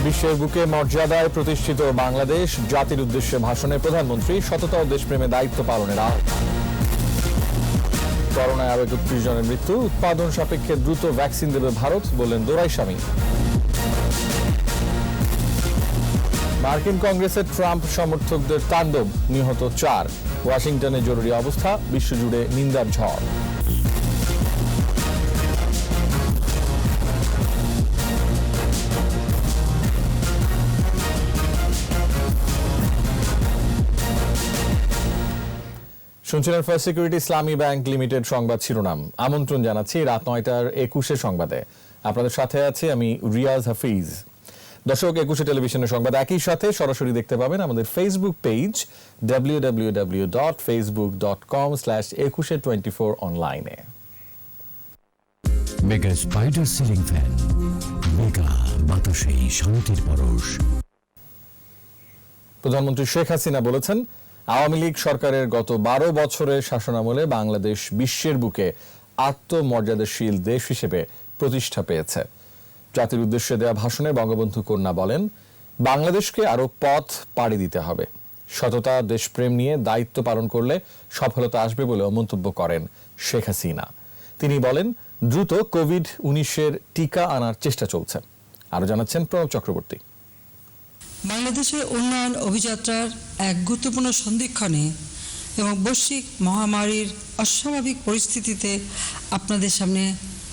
বিশ্বের বুকে মর্যাদায় প্রতিষ্ঠিত বাংলাদেশ, জাতির উদ্দেশ্যে ভাষণে প্রধানমন্ত্রী সততা ও দেশপ্রেমে দায়িত্ব পালনের আহ্বান। করোনায় আরো ৩১ জনের মৃত্যু, উৎপাদন সাপেক্ষে দ্রুত ভ্যাকসিন দেবে ভারত, বললেন দোরাইস্বামী। মার্কিন কংগ্রেসে ট্রাম্প সমর্থকদের তাণ্ডব, নিহত ৪। ওয়াশিংটনে জরুরি অবস্থা, বিশ্বজুড়ে নিন্দার ঝড়। শুনছিলেন ফার্স্ট সিকিউরিটি ইসলামী ব্যাংক লিমিটেড সংবাদ শিরোনাম। আমন্ত্রণ জানাচ্ছি রাত ৯টার ২১ সংবাদে। আপনাদের সাথে আছি আমি রিয়াজ হাফিজ। দর্শক, ২১ টেলিভিশনের সংবাদ একই সাথে সরাসরি দেখতে পাবেন আমাদের ফেসবুক পেজ www.facebook.com/2124 অনলাইনে। Mega spider ceiling fan, mega বাতাসে শান্তির পরশ। প্রধানমন্ত্রী শেখ হাসিনা বলেছেন, আওয়ামী লীগ সরকারের গত ১২ বছরের শাসনামলে বাংলাদেশ বিশ্বের বুকে আত্মমর্যাদাশীল দেশ হিসেবে প্রতিষ্ঠা পেয়েছে। জাতির উদ্দেশ্যে দেওয়া ভাষণে বঙ্গবন্ধু কন্যা বলেন, বাংলাদেশকে আরো পথ পাড়ি দিতে হবে। সততা, দেশপ্রেম নিয়ে দায়িত্ব পালন করলে সফলতা আসবে বলেও মন্তব্য করেন শেখ হাসিনা। তিনি বলেন, দ্রুত কোভিড-১৯ টিকা আনার চেষ্টা চলছে। আরো জানাচ্ছেন প্রণব চক্রবর্তী। বাংলাদেশের উন্নয়ন অভিযাত্রার এক গুরুত্বপূর্ণ সন্ধিক্ষণে এবং বৈশ্বিক মহামারীর অস্বাভাবিক পরিস্থিতিতে আপনাদের সামনে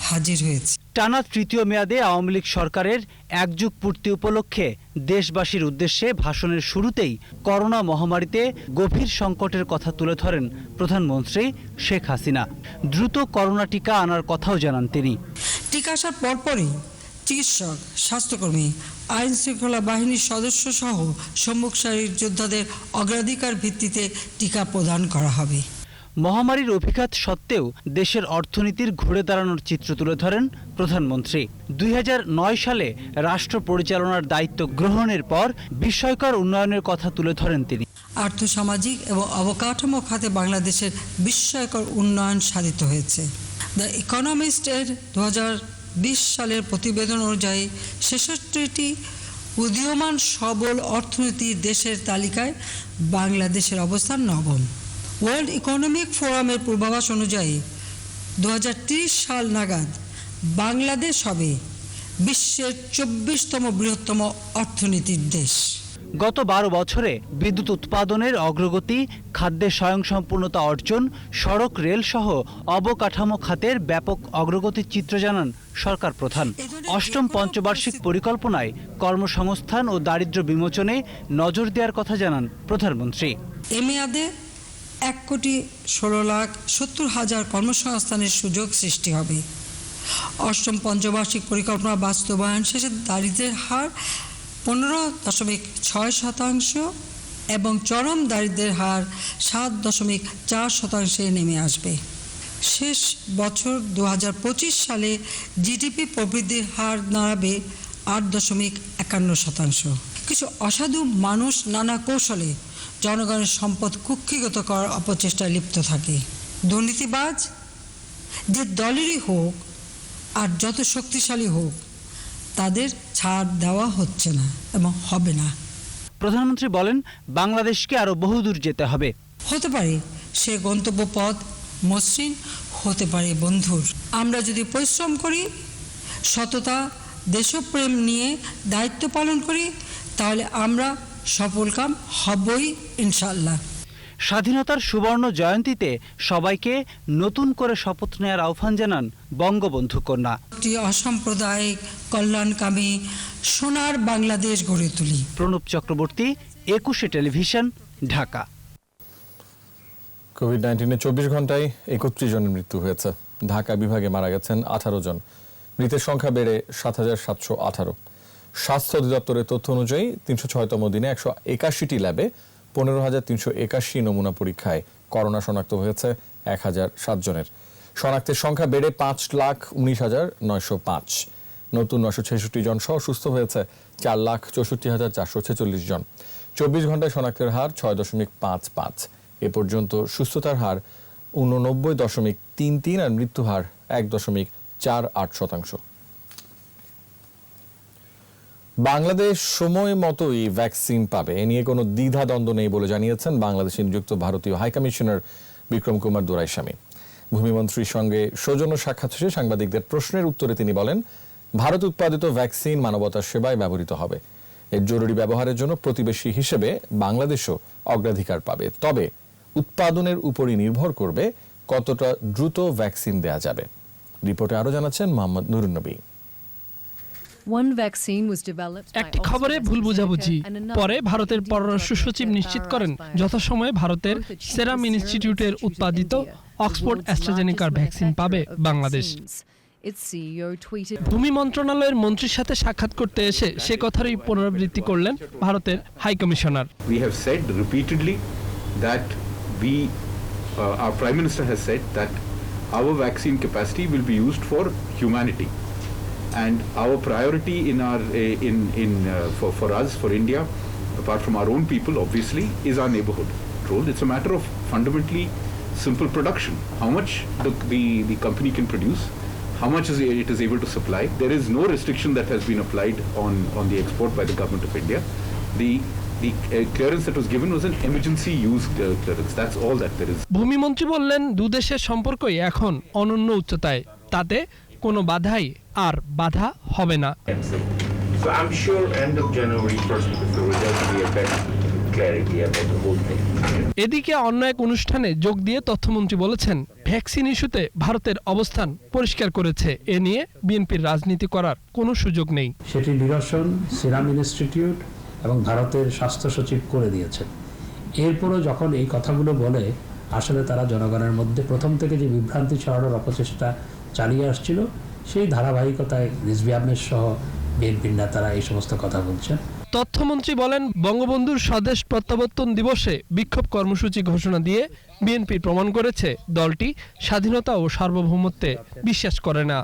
হাজির হয়েছে। টানা তৃতীয় মেয়াদে আওয়ামী লীগ সরকারের একযুগ পূর্তি উপলক্ষে দেশবাসীর উদ্দেশ্যে ভাষণের শুরুতেই করোনা মহামারীতে গভীর সংকটের কথা তুলে ধরেন প্রধানমন্ত্রী শেখ হাসিনা। দ্রুত করোনা টিকা আনার কথাও জানান তিনি। টিকা আসার পরপরই চিকিৎসক, স্বাস্থ্যকর্মী, আইন শৃঙ্খলা বাহিনীর সদস্য সহ সম্মুখ সারির যোদ্ধাদের অগ্রাধিকার ভিত্তিতে টিকা প্রদান করা হবে। মহামারীর অভিঘাত সত্ত্বেও দেশের অর্থনীতির ঘুরে দাঁড়ানোর চিত্র তুলে ধরেন প্রধানমন্ত্রী। ২০০৯ সালে রাষ্ট্র পরিচালনার দায়িত্ব গ্রহণের পর বিস্ময়কর উন্নয়নের কথা তুলে ধরেন তিনি। আর্থসামাজিক এবং অবকাঠামো খাতে বাংলাদেশের বিস্ময়কর উন্নয়ন সাধিত হয়েছে। দ্য ইকোনমিস্টের ২০২০ সালের প্রতিবেদন অনুযায়ী ৬৬টি উদীয়মান সবল অর্থনীতির দেশের তালিকায় বাংলাদেশের অবস্থান নবম। ওয়ার্ল্ড ইকোনমিক ফোরামের পূর্বাভাস অনুযায়ী ২০৩০ সাল নাগাদ বাংলাদেশ হবে বিশ্বের ২৪তম বৃহত্তম অর্থনীতির দেশ। গত ১২ বছরে বিদ্যুৎ উৎপাদনের অগ্রগতি, খাদ্যের স্বয়ংসম্পূর্ণতা অর্জন, সড়ক, রেল সহ অবকাঠামো খাতের ব্যাপক অগ্রগতির চিত্র জানান সরকার প্রধান। অষ্টম পঞ্চবার্ষিক পরিকল্পনায় কর্মসংস্থান ও দারিদ্র্য বিমোচনে নজর দেওয়ার কথা জানান প্রধানমন্ত্রী। এ মেয়াদে ১,১৬,৭০,০০০ কর্মসংস্থানের সুযোগ সৃষ্টি হবে। অষ্টম পঞ্চবার্ষিক পরিকল্পনা বাস্তবায়ন শেষে দারিদ্র্যের হার ১৫.৬% এবং চরম দারিদ্র্যের হার ৭.৪% নেমে আসবে। শেষ বছর ২০২৫ সালে জিডিপি প্রবৃদ্ধির হার দাঁড়াবে ৮.৫১%। কিছু অসাধু মানুষ নানা কৌশলে জনগণের সম্পদ কুক্ষিগত করার অপচেষ্টায় লিপ্ত থাকে। দুর্নীতিবাজ যে দলেরই হোক আর যত শক্তিশালী হোক, তাদের ছাড় দেওয়া হচ্ছে না এবং হবে না। প্রধানমন্ত্রী বলেন, বাংলাদেশকে আরো বহুদূর যেতে হবে। হতে পারে সে গন্তব্য পথ মসৃণ, হতে পারে বন্ধুর। আমরা যদি পরিশ্রম করি, সততা, দেশপ্রেম নিয়ে দায়িত্ব পালন করি, তাহলে আমরা সফলকাম হবই ইনশাআল্লাহ। স্বাধীনতার সুবর্ণ জয়ন্তীতে সবাইকে নতুন করে শপথ নেওয়ার আহ্বান জানান বঙ্গবন্ধু কন্যা। অসাম্প্রদায়িক, কল্যাণকামী সোনার বাংলাদেশ গড়ে তুলি। প্রণব চক্রবর্তী, ২১ টেলিভিশন, ঢাকা। কোভিড-১৯ ২৪ ঘন্টায় ৩১ জনের মৃত্যু হয়েছে। ঢাকা বিভাগে মারা গেছেন ১৮ জন। মৃতের সংখ্যা বেড়ে ৭,৭১৮। স্বাস্থ্য অধিদপ্তরের তথ্য অনুযায়ী ৩০৬তম দিনে ১৮১টি ল্যাবে ১৫,৩৮১ নমুনা পরীক্ষায় করোনা শনাক্ত হয়েছে ১,০০৭ জনের। শনাক্তের সংখ্যা বেড়ে ৫,১৯,৯০৫। নতুন ৯৬৬ জন সহ সুস্থ হয়েছে ৪,৬৪,৪৪৬ জন। ২৪ ঘন্টায় শনাক্তের হার ৬.৫৫। এ পর্যন্ত সুস্থতার হার ৮৯.৩৩ আর মৃত্যু হার ১.৪৮%। বাংলাদেশ সময় মতোই ভ্যাকসিন পাবে এ নিয়ে কোনো দ্বিধা দ্বন্দ্ব নেই বলে জানিয়েছেন বাংলাদেশে নিযুক্ত ভারতীয় হাইকমিশনার বিক্রম কুমার দোরাইস্বামী। ভূমিমন্ত্রীর সঙ্গে সৌজন্য সাক্ষাৎ শেষে সাংবাদিকদের প্রশ্নের উত্তরে তিনি বলেন, ভারত উৎপাদিত ভ্যাকসিন মানবতার সেবায় ব্যবহৃত হবে। এর জরুরি ব্যবহারের জন্য প্রতিবেশী হিসেবে বাংলাদেশও অগ্রাধিকার পাবে। তবে উৎপাদনের উপরই নির্ভর করবে কতটা দ্রুত ভ্যাকসিন দেয়া যাবে। রিপোর্টে আরো জানাচ্ছেন মোহাম্মদ নুরুন নবী। একটি খবরে ভুল বোঝাবুঝি পরে ভারতের পররাষ্ট্র সচিব নিশ্চিত করেন যথাসময়ে ভারতের সেরাম ইনস্টিটিউটের উৎপাদিত অক্সফোর্ড অ্যাস্ট্রাজেনেকার ভ্যাকসিন পাবে বাংলাদেশ। ভূমি মন্ত্রণালয়ের মন্ত্রীর সাথে সাক্ষাৎ করতে এসে সে কথারই পুনরাবৃত্তি করলেন ভারতের high commissioner. We have said repeatedly that our Prime Minister has said that our vaccine capacity will be used for humanity. And our priority for us, for India, apart from our own people, obviously, is our neighborhood role. It's a matter of fundamentally simple production. How much the company can produce, how much it is able to supply. There is no restriction that has been applied on the export by the government of India. The clearance that was given was an emergency use clearance. That's all that there is. ভূমিমন্ত্রী বললেন, দুদেশের সম্পর্কই এখন অনন্য উচ্চতায়, তাতে কোনো বাধাই আর বাধা হবে না। So I'm sure end of January, first week of February, there will be a better clarity about the whole thing. এদিকে অন্য এক অনুষ্ঠানে যোগ দিয়ে তথ্যমন্ত্রী বলেছেন, ভ্যাকসিন ইস্যুতে ভারতের অবস্থান পরিষ্কার করেছে, এ নিয়ে বিএনপির রাজনীতি করার কোনো সুযোগ নেই। সেটি নিরসন সিরাম ইনস্টিটিউট এবং ভারতের স্বাস্থ্য সচিব করে দিয়েছেন। এরপরও যখন এই কথাগুলো বলে, আসলে তারা জনগণের মধ্যে প্রথম থেকে যে বিভ্রান্তি ছড়ানোর অপচেষ্টা চালিয়ে আসছিল, সেই ধারাবাহিকতায় রিজভী আহমেদ সহ বিএনপির নেতারা এই সমস্ত কথা বলছেন। তথ্যমন্ত্রী বলেন, বঙ্গবন্ধুর স্বদেশ প্রত্যাবর্তন দিবসে বিক্ষোভ কর্মসূচি ঘোষণা দিয়ে বিএনপি প্রমাণ করেছে দলটি স্বাধীনতা ও সার্বভৌমত্বে বিশ্বাস করে না।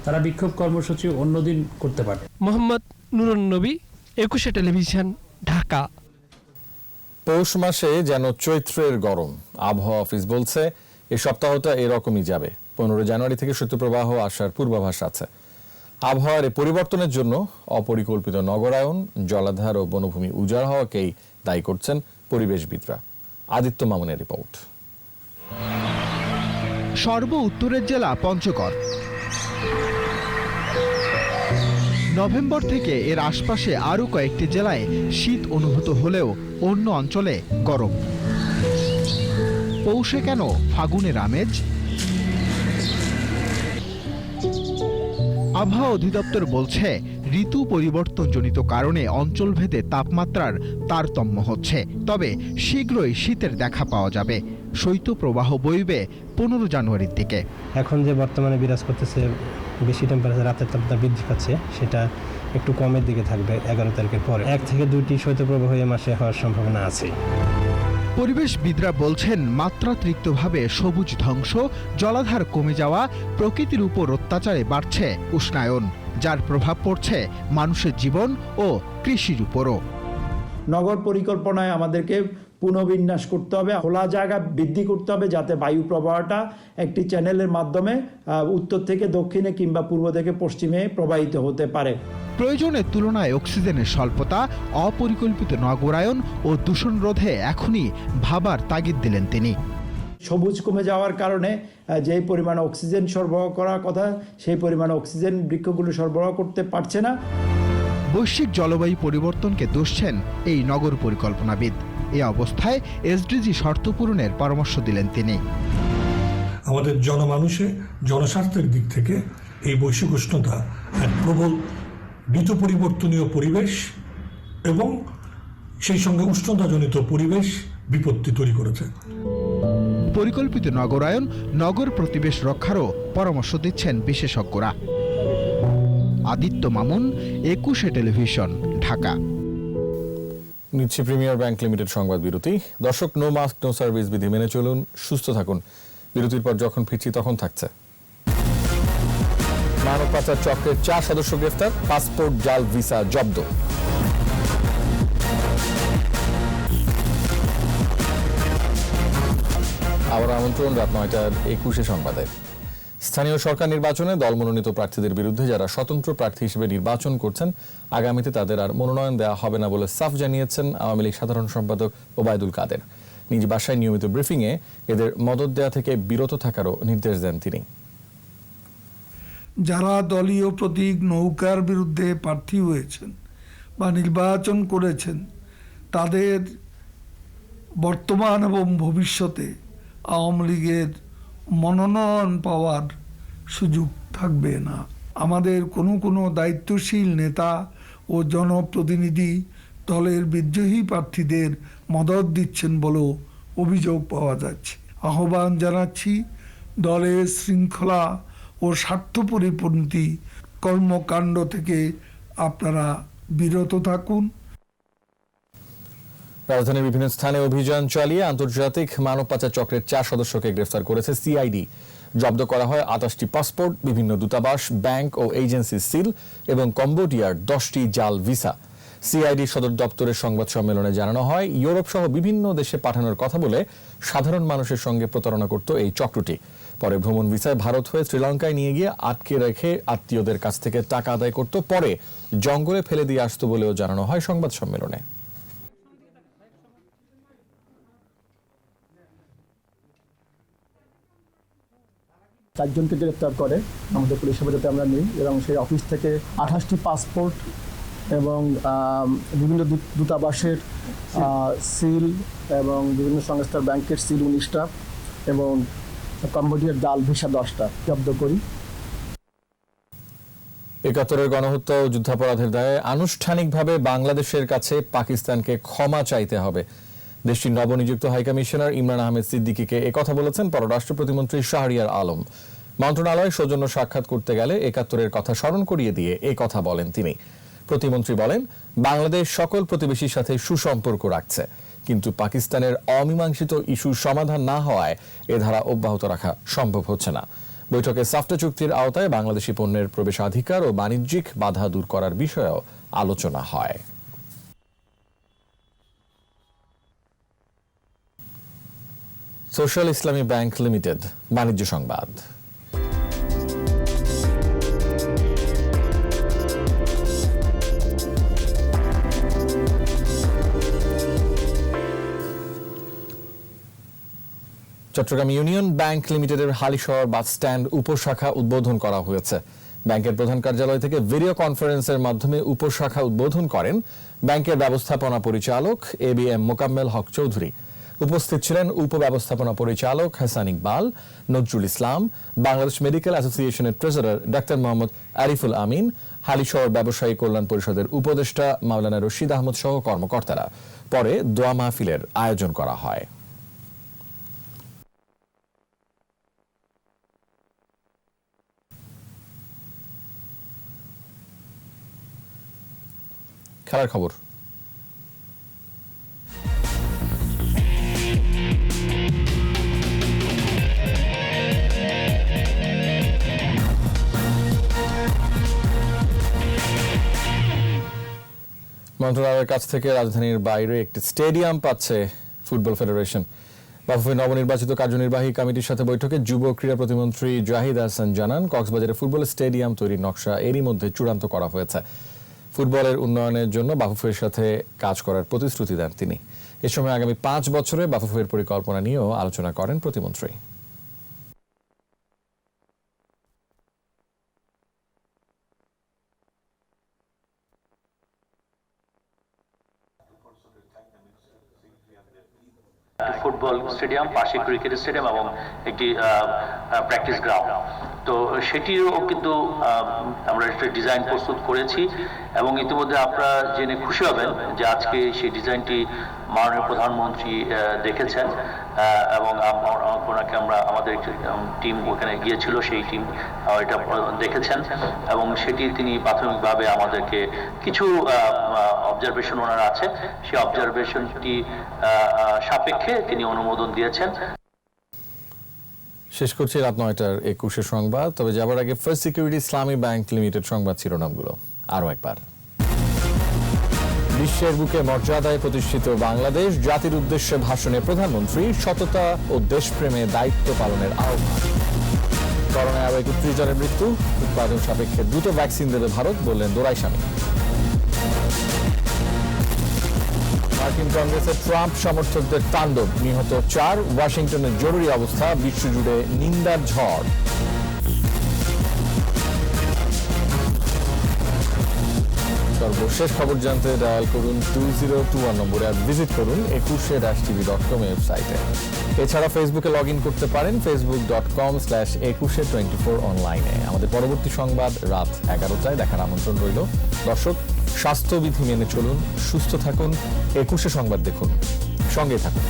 তারা বিক্ষোভ কর্মসূচি অন্যদিন করতে পারে। মোহাম্মদ নুরুন নবী, 21 টেলিভিশন, ঢাকা। পৌষ মাসে যেন চৈত্রের গরম। আবহাওয়া অফিস বলছে এই সপ্তাহটা এরকমই যাবে। 15 জানুয়ারি থেকে শৈত্যপ্রবাহ আসার পূর্বাভাস আছে। আবহাওয়ার এই পরিবর্তনের জন্য অপরিকল্পিত নগরায়ন, জলাধার ও বনভূমি উজাড় হওয়াকেই দায়ী করছেন পরিবেশবিদরা। আদিত্য মামুনের রিপোর্ট। সর্ব উত্তরের জেলা পঞ্চগড়। নভেম্বর থেকে এর আশপাশে আরও কয়েকটি জেলায় শীত অনুভূত হলেও অন্য অঞ্চলে গরম। পৌষে কেন ফাগুনের আমেজ? আবহাওয়া অধিদপ্তর বলছে, ঋতু পরিবর্তনজনিত কারণে অঞ্চলভেদে তাপমাত্রার তারতম্য হচ্ছে। তবে শীঘ্রই শীতের দেখা পাওয়া যাবে। শৈত্যপ্রবাহ বইবে 15 জানুয়ারির দিকে। এখন যে বর্তমানে বিরাজ করতেছে বেশি টেম্পারেচার, রাতের তাপমাত্রা বৃদ্ধি পাচ্ছে, সেটা একটু কমের দিকে থাকবে 11 তারিখের পরে। 1 থেকে 2টি শৈত্যপ্রবাহ এই মাসে হওয়ার সম্ভাবনা আছে। পরিবেশবিদরা বলছেন, মাত্রাতিরিক্তভাবে সবুজ ধ্বংস, জলাধার কমে যাওয়া, প্রকৃতির উপর অত্যাচারে বাড়ছে উষ্ণায়ন, যার প্রভাব পড়ছে মানুষের জীবন ও কৃষির উপরও। নগর পরিকল্পনায় আমাদেরকে পুনর্বিন্যাস করতে হবে, খোলা জায়গা বৃদ্ধি করতে হবে, যাতে বায়ু প্রবাহটা একটি চ্যানেলের মাধ্যমে উত্তর থেকে দক্ষিণে কিংবা পূর্ব থেকে পশ্চিমে প্রবাহিত হতে পারে। প্রয়োজনের তুলনায় অক্সিজেনের স্বল্পতা, অপরিকল্পিত নগরায়ন ও দূষণ রোধে এখনই ভাবার তাগিদ দিলেন তিনি। সবুজ কমে যাওয়ার কারণে যেই পরিমাণ অক্সিজেন সরবরাহ করার কথা, সেই পরিমাণ অক্সিজেন বৃক্ষগুলো সরবরাহ করতে পারছে না। বৈশ্বিক জলবায়ু পরিবর্তনকে দোষছেন এই নগর পরিকল্পনাবিদ। এ অবস্থায় এসডিজি শর্ত পূরণের পরামর্শ দিলেন তিনি। আমাদের জনমানুষে জনস্বাস্থ্যের দিক থেকে এই বৈশ্বিক উষ্ণতা এক প্রবল ঋতু পরিবর্তনীয় পরিবেশ এবং সেই সঙ্গে উষ্ণতাজনিত পরিবেশ বিপত্তি তৈরি করেছে। পরিকল্পিত নগরায়ন, নগর প্রতিবেশ রক্ষারও পরামর্শ দিচ্ছেন বিশেষজ্ঞরা। আদিত্য মামুন, 21 টেলিভিশন, ঢাকা। নিচ্ছে প্রিমিয়ার ব্যাংক লিমিটেড সংবাদ বিরতি। দর্শক, নো মাস্ক নো সার্ভিস বিধি মেনে চলুন, সুস্থ থাকুন। বিরতির পর যখন ফিরছি তখন থাকছে মানব পাচার চক্রের 4 সদস্য গ্রেফতার, পাসপোর্ট জাল, ভিসা জব্দ। আবার আমন্ত্রণ রাত 9টার 21 সংবাদে। স্থানীয় সরকার নির্বাচনে দল মনোনীত প্রার্থীদের বিরুদ্ধে যারা স্বতন্ত্র প্রার্থী হিসেবে নির্বাচন করছেন আগামীতে তাদের আর মনোনয়ন দেওয়া হবে না বলে সাফ জানিয়েছেন আওয়ামী লীগ সাধারণ সম্পাদক ওবায়দুল কাদের। নিজ বাসায় নিয়মিত ব্রিফিংয়ে এদের মদত দেওয়া থেকে বিরত থাকারও নির্দেশ দেন তিনি। যারা দলীয় প্রতীক নৌকার বিরুদ্ধে প্রার্থী হয়েছেন বা নির্বাচন করেছেন তাদের বর্তমান এবং ভবিষ্যতে আওয়ামী লীগের মনোনয়ন পাওয়ার সুযোগ থাকবে না। আমাদের কোনো দায়িত্বশীল নেতা ও জনপ্রতিনিধি দলের বিদ্রোহী প্রার্থীদের মদত দিচ্ছেন বলেও অভিযোগ পাওয়া যাচ্ছে। আহ্বান জানাচ্ছি দলের শৃঙ্খলা ও স্বার্থপরিপন্থী কর্মকাণ্ড থেকে আপনারা বিরত থাকুন। রাজধানীর বিভিন্ন স্থানে অভিযান চালিয়ে আন্তর্জাতিক মানব পাচার চক্রের 4 সদস্যকে গ্রেফতার করেছে সিআইডি। জব্দ করা হয় 28টি পাসপোর্ট, বিভিন্ন দূতাবাস, ব্যাংক ও এজেন্সি সিল এবং কম্বোডিয়ার 10টি জাল ভিসা। সিআইডি সদর দপ্তরের সংবাদ সম্মেলনে জানানো হয়, ইউরোপ সহ বিভিন্ন দেশে পাঠানোর কথা বলে সাধারণ মানুষের সঙ্গে প্রতারণা করত এই চক্রটি। পরে ভ্রমণ ভিসায় ভারত হয়ে শ্রীলঙ্কায় নিয়ে গিয়ে আটকে রেখে আত্মীয়দের কাছ থেকে টাকা আদায় করত, পরে জঙ্গলে ফেলে দিয়ে আসতো বলেও জানানো হয় সংবাদ সম্মেলনে। চারজনকে গ্রেপ্তার করে আমাদের পুলিশ হেফাজতে আমরা নিই এবং সেই অফিস থেকে 28টি পাসপোর্ট এবং বিভিন্ন দূতাবাসের সিল এবং বিভিন্ন সংস্থার ব্যাংকের সিল 19টা এবং কম্বোডিয়ার জাল ভিসা 10টা জব্দ করি। ৭১-এর গণহত্যা ও যুদ্ধাপরাধের দায়ে আনুষ্ঠানিকভাবে বাংলাদেশের কাছে পাকিস্তানকে ক্ষমা চাইতে হবে। দেশটির নবনিযুক্ত হাইকমিশনার ইমরান আহমেদ সিদ্দিকীকে একথা বলেছেন পররাষ্ট্র প্রতিমন্ত্রী শাহরিয়ার আলম। মন্ত্রণালয়ে সৌজন্য সাক্ষাৎ করতে গেলে ৭১-এর কথা স্মরণ করিয়ে দিয়ে এই কথা বলেন তিনি। প্রতিমন্ত্রী বলেন, বাংলাদেশ সকল প্রতিবেশীর সাথে সুসম্পর্ক রাখছে, কিন্তু পাকিস্তানের অমীমাংসিত ইস্যু সমাধান না হওয়ায় এ ধারা অব্যাহত রাখা সম্ভব হচ্ছে না। বৈঠকে সাফটা চুক্তির আওতায় বাংলাদেশি পণ্যের প্রবেশাধিকার ও বাণিজ্যিক বাধা দূর করার বিষয়েও আলোচনা হয়। সোশ্যাল ইসলামী ব্যাংক লিমিটেড বাণিজ্য সংবাদ। চট্টগ্রাম ইউনিয়ন ব্যাংক লিমিটেডের হালিশহর বাস স্ট্যান্ড উপশাখা উদ্বোধন করা হয়েছে। ব্যাংকের প্রধান কার্যালয় থেকে ভিডিও কনফারেন্সের মাধ্যমে উপশাখা উদ্বোধন করেন ব্যাংকের ব্যবস্থাপনা পরিচালক ABM মোকাম্মেল হক চৌধুরী। উপস্থিত ছিলেন উপব্যবস্থাপনা পরিচালক হাসান ইকবাল, নজরুল ইসলাম, বাংলাদেশ মেডিকেল অ্যাসোসিয়েশনের ট্রেজারার ডাক্তার মোহাম্মদ আরিফুল আমিন, হালিশহর ব্যবসায়ী কল্যাণ পরিষদের উপদেষ্টা মাওলানা রশিদ আহমদ সহ কর্মকর্তারা। পরে দোয়া মাহফিলের আয়োজন করা হয়। খেলার খবর। মন্ত্রণালয়ের কাছ থেকে রাজধানীর বাইরে একটি স্টেডিয়াম পাচ্ছে ফুটবল ফেডারেশন। বাফুফে নবনির্বাচিত কার্যনির্বাহী কমিটির সাথে বৈঠকে যুব ক্রীড়া প্রতিমন্ত্রী জাহিদ হাসান জানান, কক্সবাজারে ফুটবল স্টেডিয়াম তৈরির নকশা এরই মধ্যে চূড়ান্ত করা হয়েছে। ফুটবলের উন্নয়নের জন্য বাফুফের সাথে কাজ করার প্রতিশ্রুতি দেন তিনি। এ সময় আগামী 5 বছরে বাফুফের পরিকল্পনা নিয়েও আলোচনা করেন প্রতিমন্ত্রী। ফুটবল স্টেডিয়াম, পাশে ক্রিকেট স্টেডিয়াম এবং একটি প্র্যাকটিস গ্রাউন্ড, তো সেটিও কিন্তু আমরা একটা ডিজাইন প্রস্তুত করেছি এবং ইতিমধ্যে আপনারা জেনে খুশি হবেন যে আজকে সেই ডিজাইনটি মাননীয় প্রধানমন্ত্রী দেখেছেন এবং ওনাকে আমাদের টিম ওখানে গিয়েছিল, সেই টিম এটা দেখেছেন এবং সেটি তিনি প্রাথমিকভাবে আমাদেরকে কিছু অবজারভেশন ওনার আছে, সেই অবজারভেশনটি সাপেক্ষে তিনি অনুমোদন দিয়েছেন। শেষ করছি রাত 9টার 21 সংবাদ। তবে যাবার আগে ফার্স্ট সিকিউরিটি ইসলামী ব্যাংক লিমিটেড সংবাদ শিরোনামগুলো আরো একবার। বিশ্বের বুকে মর্যাদায় প্রতিষ্ঠিত বাংলাদেশ, জাতির উদ্দেশ্যে ভাষণে প্রধানমন্ত্রী সততা ও দেশপ্রেমে দায়িত্ব পালনের আহ্বান। করোনায় আরও 31 জনের মৃত্যু, উৎপাদন সাপেক্ষে দ্রুত ভ্যাকসিন দেবে ভারত, বললেন দোরাই স্বামী। মার্কিন কংগ্রেসে ট্রাম্প সমর্থকদের তাণ্ডব, নিহত 4, ওয়াশিংটনের জরুরি অবস্থা, বিশ্বজুড়ে নিন্দার ঝড়। সর্বশেষ খবর জানতে ডায়াল করুন 2021 নম্বরে আর ভিজিট করুন 21.tv.com ওয়েবসাইটে। এছাড়া ফেসবুকে লগ ইন করতে পারেন facebook.com/2124 অনলাইনে। আমাদের পরবর্তী সংবাদ রাত 11টায় দেখার আমন্ত্রণ রইল। দর্শক, স্বাস্থ্যবিধি মেনে চলুন, সুস্থ থাকুন, 21 সংবাদ দেখুন, সঙ্গে থাকুন।